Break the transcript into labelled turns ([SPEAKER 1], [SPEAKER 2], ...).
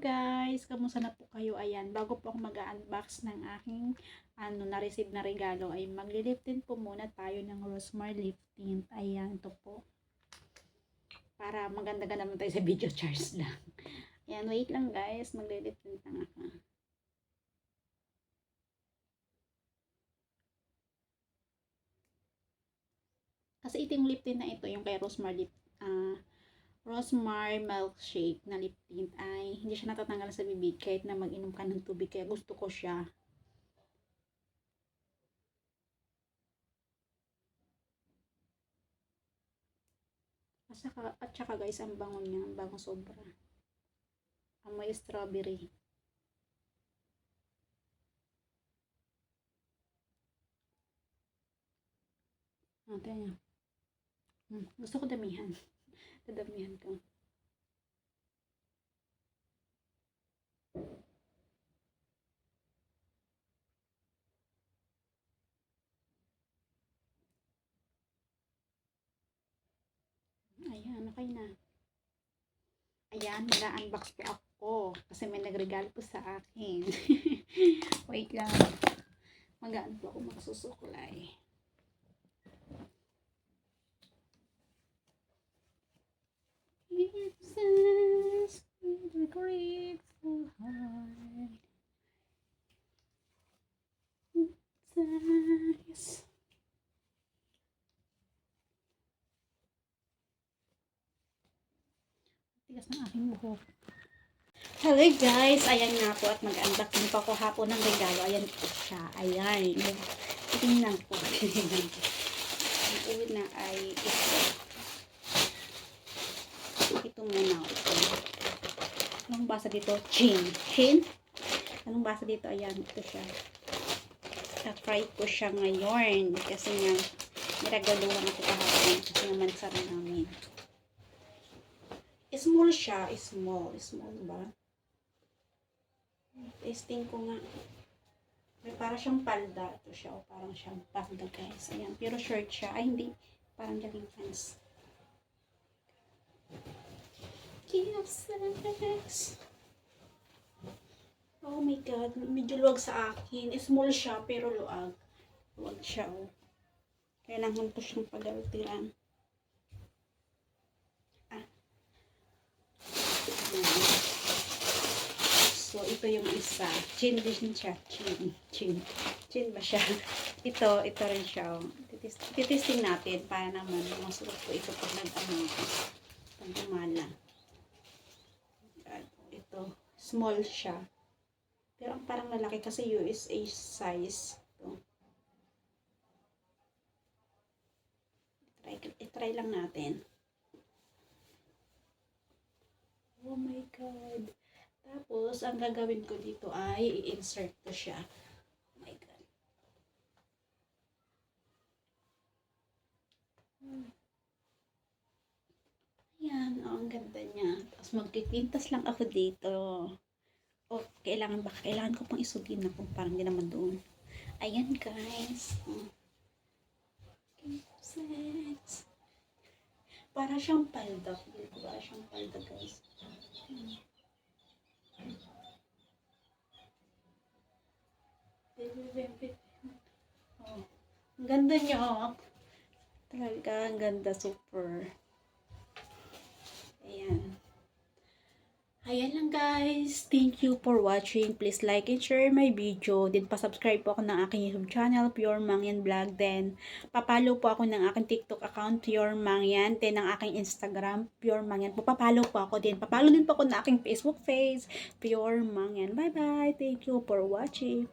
[SPEAKER 1] guys, kamusta na po kayo? Ayan, bago po ako mag-unbox ng aking na-receive na regalo ay magli-lip tint po muna tayo ng Rosemary lip tint. Ayan, ito po. Para maganda-ganda naman tayo sa video, charge lang. Ayan, wait lang guys, magli-lip tint lang ako. Kasi ito yung lip tint na ito, yung kay Rosemary Rosemary Milkshake na lip tint ay hindi siya natatanggal sa bibig kahit na mag-inom ka ng tubig, kaya gusto ko siya. At saka guys, ang bango niya, ang bango sobra. Amoy strawberry. Tingnan niya. Gusto ko damihan. Dadamihan ko. Ayan, okay na. Ayan, mag-unbox po ako kasi may nagregalo po sa akin. Wait lang. Mag-unbox po ako, magsusuklay. It's with a grateful heart. It's tigas ng aking buhok. Hello guys, ayan nga po at mag-unbox din po ako hapon ng regalo. Ayan po siya. Ayan. Tingnan po. Ang uwi na ay ito. Ito muna. Anong basa dito? Chin. Chin? Anong basa dito? Ayan. Ito siya. Na-fry ko siya ngayon. Kasi nga, niragaluhan ako kahapon. Kasi naman sara namin. Small siya. Small. Small ba? Testing ko nga. May para siyang palda. Ito siya. O parang siyang palda guys. Ayan. Pero short siya. Ay hindi. Parang jogging pants. Sex. Oh my god. Medyo luwag sa akin. Small siya pero luwag. Luwag siya. Oh. Kailangan ko siyang pagaltiran. So, ito yung isa. Chin din siya. Chin ba siya? Ito rin siya. Titisting natin para naman masuot ko ito pag pag gumala. Ito. Small siya. Pero ang parang malaki kasi USA size. Ito. I-try lang natin. Oh my god. Tapos, ang gagawin ko dito ay i-insert ko siya. Oh my god. Ayan, oh, ang ganda niya. Tapos magkikwintas lang ako dito. Oh, kailangan ko pang isugin na kung parang hindi naman doon. Ayan guys. Oh. Sex. Para siyang palda. Para siyang palda guys. Oh, ang ganda niya, oh. Talaga, ang ganda, super. Ayan. Ayan lang guys. Thank you for watching. Please like and share my video. Then pa-subscribe po ako ng aking YouTube channel, Pure Mangyan Vlog. Then papalo po ako ng aking TikTok account, Pure Mangyan. Then ang aking Instagram, Pure Mangyan. Papalo po ako din. Papalo din po ako ng aking Facebook page, Pure Mangyan. Bye bye. Thank you for watching.